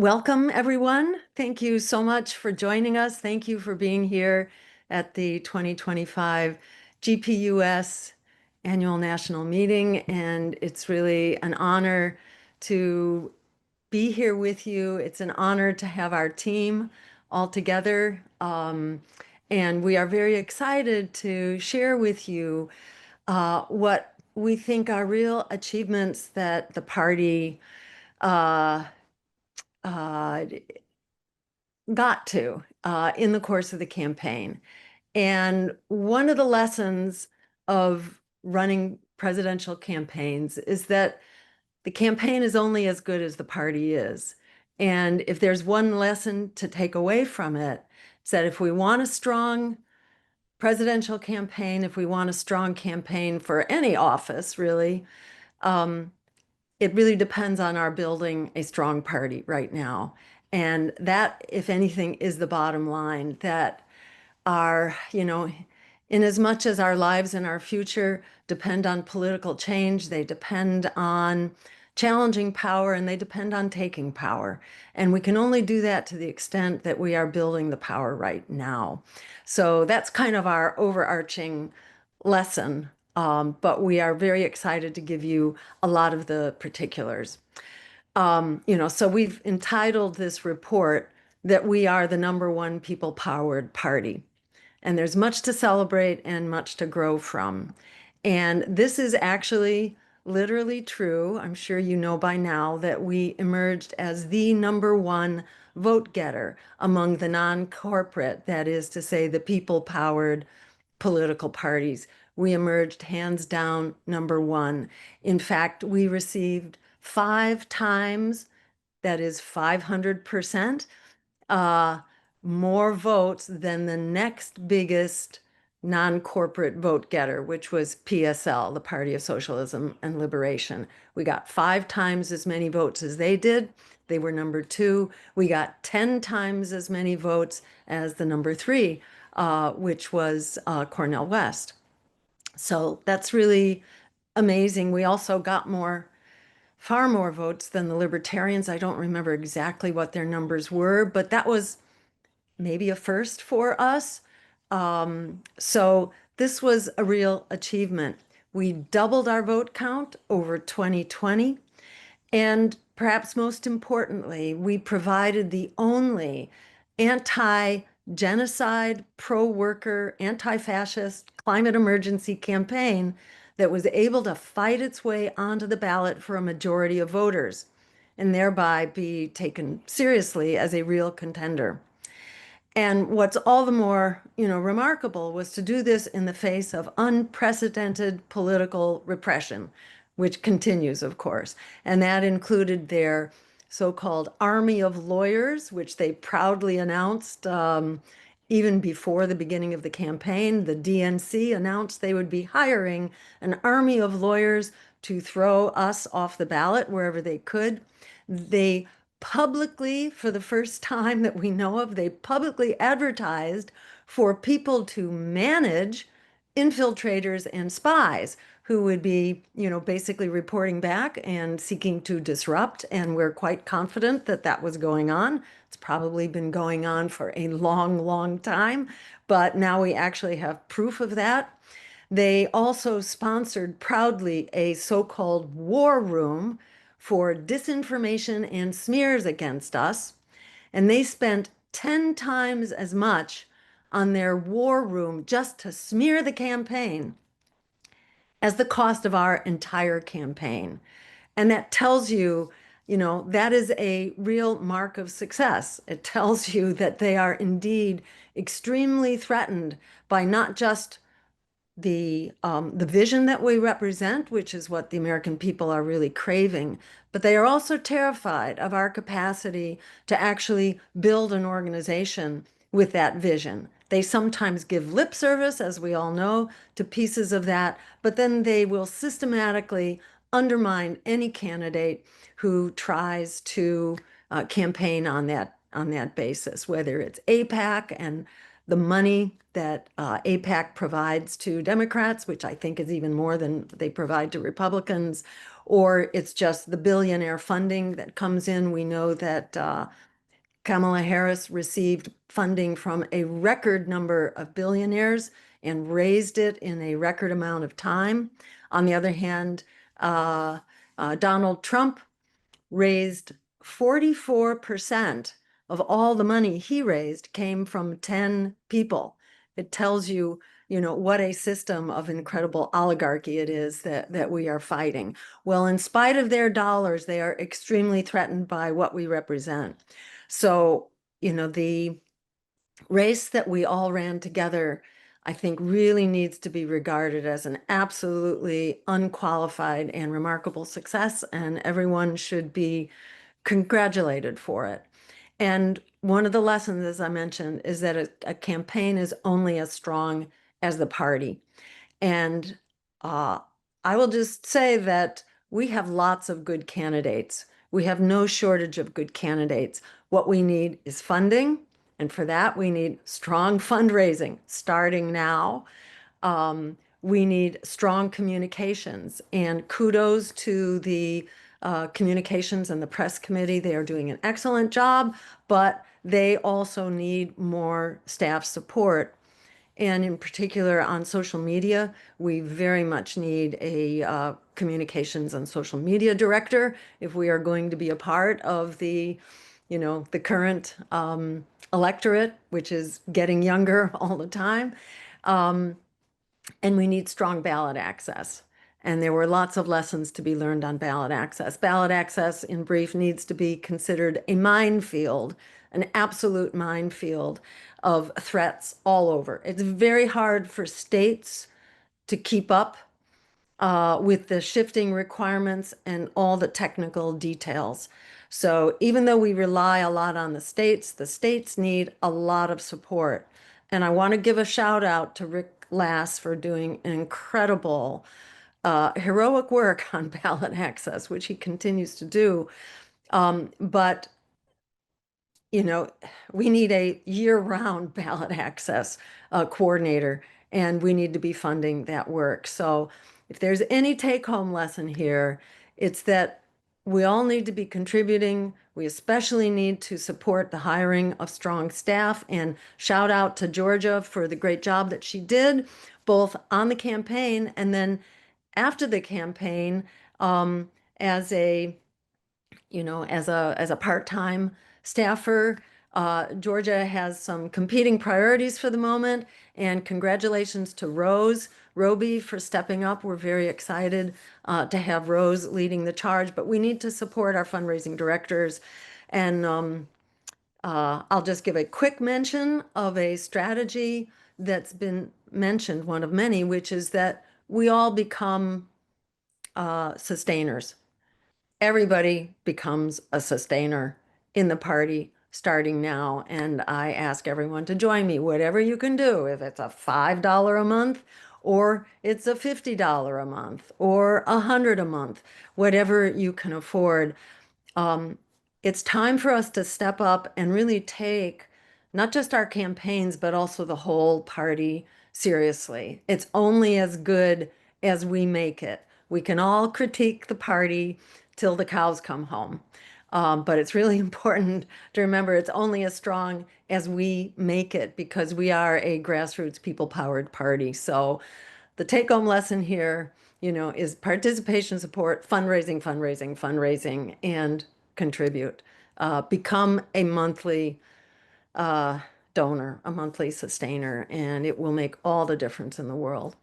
Welcome, everyone. Thank you so much for joining us. Thank you for being here at the 2025 GPUS Annual National Meeting. And it's really an honor to be here with you. It's an honor to have our team all together. And we are very excited to share with you what we think are real achievements that the party uh, uh, got to in the course of the campaign. And one of the lessons of running presidential campaigns is that the campaign is only as good as the party is. And if there's one lesson to take away from it, it's that if we want a strong presidential campaign, if we want a strong campaign for any office, really, um, it really depends on our building a strong party right now. And that, if anything, is the bottom line, that in as much as our lives and our future depend on political change, they depend on challenging power and they depend on taking power. And we can only do that to the extent that we are building the power right now. So that's kind of our overarching lesson. But we are very excited to give you a lot of the particulars. So we've entitled this report that we are the #1 people-powered party. And there's much to celebrate and much to grow from. And this is actually literally true. I'm sure you know by now that we emerged as the #1 vote getter among the non-corporate, that is to say, the people-powered political parties. We emerged hands down #1. In fact, we received 5 times, that is 500%, uh, more votes than the next biggest non-corporate vote getter, which was PSL, the Party of Socialism and Liberation. We got 5 times as many votes as they did. They were #2. We got 10 times as many votes as the #3, which was Cornel West. So that's really amazing. We also got far more votes than the Libertarians. I don't remember exactly what their numbers were, but that was maybe a first for us. So this was a real achievement. We doubled our vote count over 2020. And perhaps most importantly, we provided the only anti-genocide, pro-worker, anti-fascist climate emergency campaign that was able to fight its way onto the ballot for a majority of voters and thereby be taken seriously as a real contender. And what's all the more, remarkable was to do this in the face of unprecedented political repression, which continues, of course. And that included their so-called army of lawyers, which they proudly announced even before the beginning of the campaign. The DNC announced they would be hiring an army of lawyers to throw us off the ballot wherever they could. They publicly, for the first time that we know of, they publicly advertised for people to manage infiltrators and spies who would be, basically reporting back and seeking to disrupt. And we're quite confident that that was going on. It's probably been going on for a long, long time, but now we actually have proof of that. They also sponsored proudly a so-called war room for disinformation and smears against us. And they spent 10 times as much on their war room just to smear the campaign as the cost of our entire campaign. And that tells you, that is a real mark of success. It tells you that they are indeed extremely threatened by not just the vision that we represent, which is what the American people are really craving, but they are also terrified of our capacity to actually build an organization with that vision. They sometimes give lip service, as we all know, to pieces of that, but then they will systematically undermine any candidate who tries to campaign on that basis, whether it's AIPAC and the money that AIPAC provides to Democrats, which I think is even more than they provide to Republicans, or it's just the billionaire funding that comes in. We know that Kamala Harris received funding from a record number of billionaires and raised it in a record amount of time. On the other hand, Donald Trump raised 44% of all the money he raised came from 10 people. It tells you, what a system of incredible oligarchy it is that we are fighting. Well, in spite of their dollars, they are extremely threatened by what we represent. So, the race that we all ran together, I think really needs to be regarded as an absolutely unqualified and remarkable success, and everyone should be congratulated for it. And one of the lessons, as I mentioned, is that a campaign is only as strong as the party. And uh, I will just say that we have lots of good candidates. We have no shortage of good candidates. What we need is funding. And for that, we need strong fundraising starting now. We need strong communications, and kudos to the communications and the press committee. They are doing an excellent job, but they also need more staff support. And in particular on social media, we very much need a communications and social media director if we are going to be a part of the current electorate, which is getting younger all the time. And we need strong ballot access. And there were lots of lessons to be learned on ballot access. Ballot access, in brief, needs to be considered a minefield, an absolute minefield of threats all over. It's very hard for states to keep up with the shifting requirements and all the technical details. So even though we rely a lot on the states need a lot of support. And I want to give a shout out to Rick Lass for doing an incredible, heroic work on ballot access, which he continues to do. But you know, we need a year-round ballot access coordinator, and we need to be funding that work. So if there's any take-home lesson here, it's that we all need to be contributing. We especially need to support the hiring of strong staff, and shout out to Georgia for the great job that she did, both on the campaign and then after the campaign, as a as a part-time staffer. Georgia has some competing priorities for the moment, and congratulations to Rose Roby for stepping up. We're very excited to have Rose leading the charge, but we need to support our fundraising directors. And I'll just give a quick mention of a strategy that's been mentioned, one of many, which is that we all become sustainers. Everybody becomes a sustainer in the party starting now. And I ask everyone to join me, whatever you can do, if it's a $5 a month, or it's a $50 a month, or $100 a month, whatever you can afford. It's time for us to step up and really take not just our campaigns, but also the whole party seriously. It's only as good as we make it. We can all critique the party till the cows come home. But it's really important to remember it's only as strong as we make it, because we are a grassroots people-powered party. So the take-home lesson here, is participation, support, fundraising, fundraising, fundraising, and contribute. Become a monthly uh, donor, a monthly sustainer, and it will make all the difference in the world.